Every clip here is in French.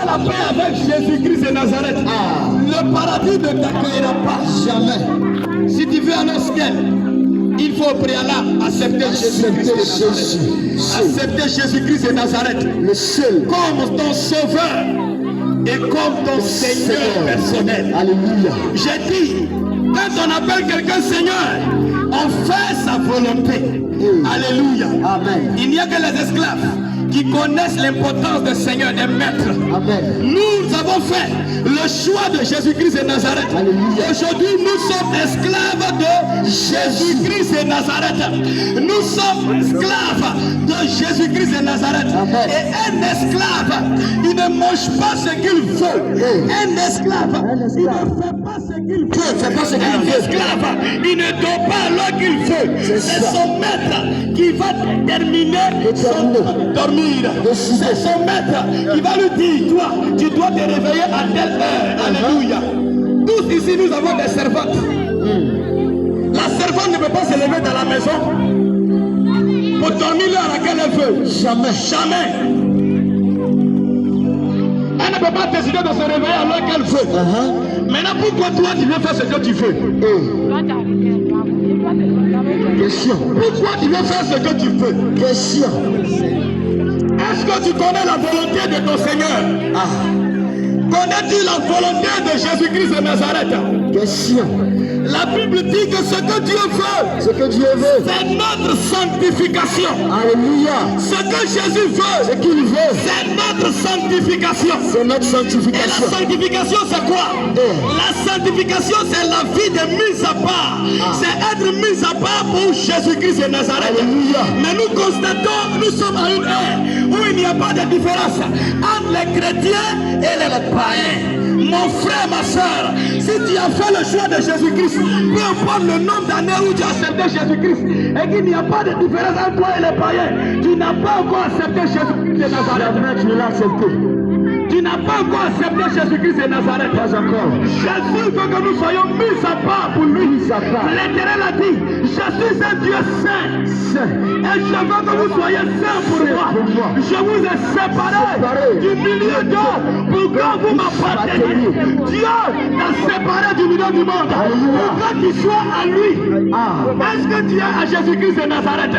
fait la paix avec Jésus-Christ de Nazareth, le paradis ne t'accueillera pas. Jamais. Si tu veux aller au ciel, il faut au préalable accepter Jésus-Christ de Nazareth. Accepter Jésus-Christ de Nazareth, le seul, comme ton sauveur et comme ton Seigneur personnel. Alléluia. J'ai dit, quand on appelle quelqu'un Seigneur, on fait sa volonté. Alléluia. Amen. Il n'y a que les esclaves qui connaissent l'importance du Seigneur, des maîtres. Amen. Nous avons fait le choix de Jésus-Christ de Nazareth. Aujourd'hui, nous sommes esclaves de Jésus-Christ de Nazareth. Nous sommes esclaves de Jésus-Christ de Nazareth. Amen. Et un esclave, il ne mange pas ce qu'il veut. Un esclave, il ne fait pas ce qu'il veut. Un esclave, il ne dort pas alors qu'il veut. C'est son maître qui va déterminer son dormir. C'est son maître qui va lui dire, toi, tu dois te réveiller à telle heure. Alléluia. Tous ici, nous avons des servantes. La servante ne peut pas se lever dans la maison pour dormir l'heure à laquelle elle veut. Jamais. Jamais. Elle ne peut pas décider de se réveiller à l'heure qu'elle veut. Maintenant, pourquoi toi, tu veux faire ce que tu veux? Question. Pourquoi tu veux faire ce que tu veux? Question. Est-ce que tu connais la volonté de ton Seigneur? Connais-tu la volonté de Jésus-Christ de Nazareth? Question. La Bible dit que ce que Dieu veut, c'est notre sanctification. Alléluia. Ce que Jésus veut, c'est notre sanctification. C'est notre sanctification. Et la sanctification, c'est quoi? La sanctification, c'est la vie de mise à part. C'est être mis à part pour Jésus-Christ de Nazareth. Alléluia. Mais nous constatons, nous sommes à une ère où il n'y a pas de différence entre les chrétiens et les païens. Mon frère, ma soeur, si tu as fait le choix de Jésus-Christ, peu importe le nombre d'années où tu as accepté Jésus-Christ, et qu'il n'y a pas de différence entre toi et les païens, tu n'as pas encore accepté Jésus-Christ de Nazareth. Tu l'as accepté. Tu n'as pas encore accepté Jésus-Christ de Nazareth. Pas encore. Jésus veut que nous soyons mis à part pour lui. L'Éternel a dit, je suis un Dieu saint. Et je veux que vous soyez saints pour moi. Je vous ai séparé du milieu d'eux pour que vous m'apparteniez. Dieu t'a séparé du milieu du monde pour que tu sois à lui. Est-ce que tu es à Jésus-Christ de Nazareth?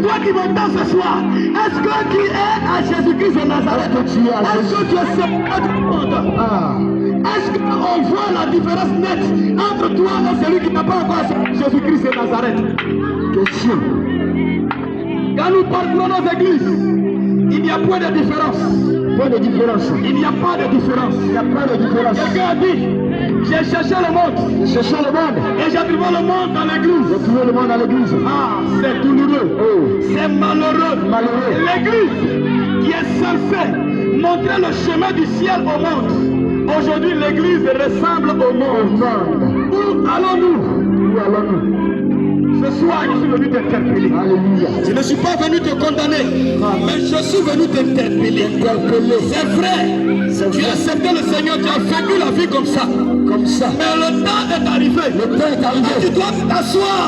Toi qui m'entends ce soir, est-ce que tu es à Jésus-Christ de Nazareth? Est-ce que tu es séparé du monde? Est-ce qu'on voit la différence nette entre toi et celui qui n'a pas encore accepté Jésus-Christ de Nazareth? Question. Quand nous parlons nos églises, il n'y a point de différence. Point de différence. Il n'y a pas de différence. Il n'y a pas de différence. Quelqu'un a dit, j'ai cherché le monde. J'ai cherché le monde. Et j'ai trouvé le monde dans l'église. J'ai trouvé le monde dans l'église. C'est douloureux. C'est malheureux. Malheureux. L'église qui est censée montrer le chemin du ciel au monde. Aujourd'hui, l'église ressemble au monde. Où allons-nous? Où allons-nous? Ce soir, je suis venu t'interpeller. Alléluia. Je ne suis pas venu te condamner, mais je suis venu t'interpeller. C'est vrai. Tu as accepté le Seigneur, tu as vécu la vie comme ça. Mais le temps est arrivé. Le temps est arrivé. Tu dois t'asseoir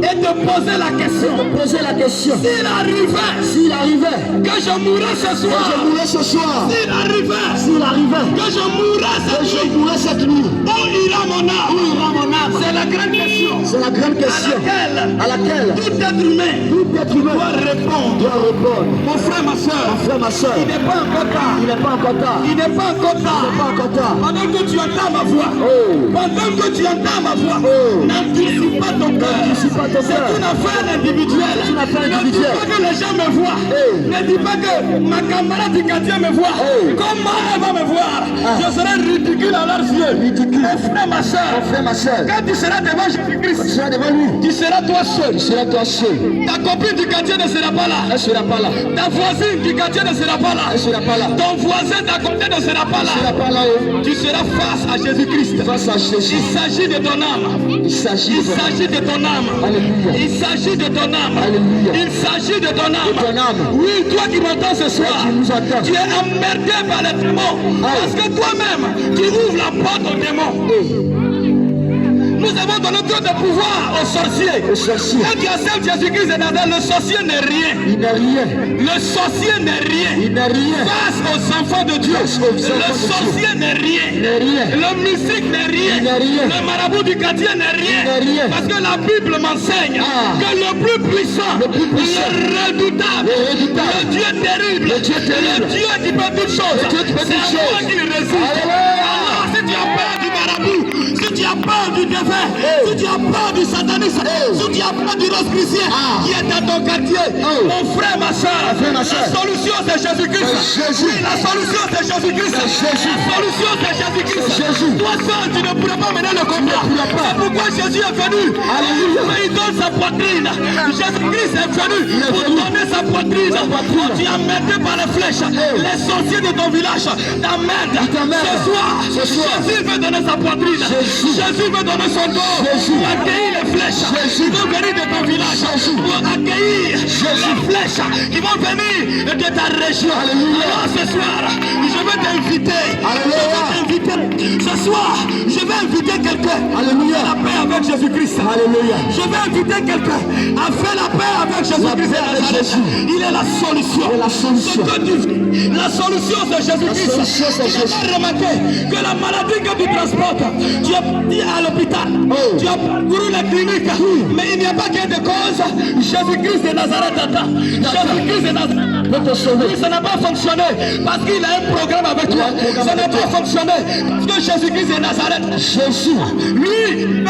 et te poser la question. S'il arrivait, que je mourrais ce soir. S'il arrivait, que je mourrais cette nuit. Où ira mon âme? C'est la grande question. À laquelle tout être humain doit répondre. Mon frère, ma soeur, il n'est pas encore tard. Pendant que tu entends ma voix, n'anticipe pas ton cœur. C'est une affaire individuelle. Ne dis pas que les gens me voient. Ne dis pas que ma camarade du quartier me voit. Comment elle va me voir? Je serai ridicule à leurs yeux. Mon frère, ma soeur, quand tu seras devant Jésus-Christ, tu seras toi seul. Ta copine du quartier ne sera pas là. Ta voisine du quartier ne sera pas là. Ton voisin d'à côté ne sera pas là. Tu seras face à Jésus-Christ. Il s'agit de ton âme. Il s'agit de ton âme. Oui, toi qui m'entends ce soir, tu es emmerdé par les démons. Parce que toi-même, tu ouvres la porte aux démons. Nous avons donné trop de pouvoir aux sorciers. Quand tu acceptes Jésus-Christ de Nazareth, le sorcier n'est rien. Il n'est rien. Le sorcier n'est rien. Il n'est rien. Face aux enfants de Dieu. Le sorcier n'est rien. Le mystique n'est rien. Le marabout du quartier n'est rien. Parce que la Bible m'enseigne que le plus puissant, le redoutable, le Dieu terrible, le Dieu qui peut toutes choses, c'est à moi qui réside. Alors si tu as peur du marabout, si tu as peur du défunt, si tu as peur du satanisme, si tu as peur du rosicrucien qui est dans ton quartier, mon frère, ma soeur, la solution c'est Jésus-Christ. Oui, la solution c'est Jésus-Christ. La solution c'est Jésus-Christ. Toi seul, tu ne pourras pas mener le combat. C'est pourquoi Jésus est venu. Mais il donne sa poitrine. Jésus-Christ est venu pour donner sa poitrine. Quand tu as metté par les flèches, les sorciers de ton village t'emmènent. Ce soir, Jésus veut donner sa poitrine. Jésus veut donner son dos pour accueillir les flèches qui vont venir de ton village. Pour accueillir les flèches qui vont venir de ta région. Alors ce soir, je vais t'inviter. Ce soir, je vais inviter quelqu'un à faire la paix avec Jésus-Christ. Je vais inviter quelqu'un à faire la paix avec Jésus-Christ. Il est la solution. La solution c'est Jésus-Christ. Tu as remarqué que la maladie que tu transportes, tu es parti à l'hôpital, tu as parcouru la clinique, mais il n'y a pas gain de cause. Jésus-Christ de Nazareth attend. Jésus-Christ de Nazareth peut te sauver. Oui, ça n'a pas fonctionné parce qu'il a un programme avec toi. Ça n'a pas fonctionné parce que Jésus-Christ de Nazareth, Jésus, lui,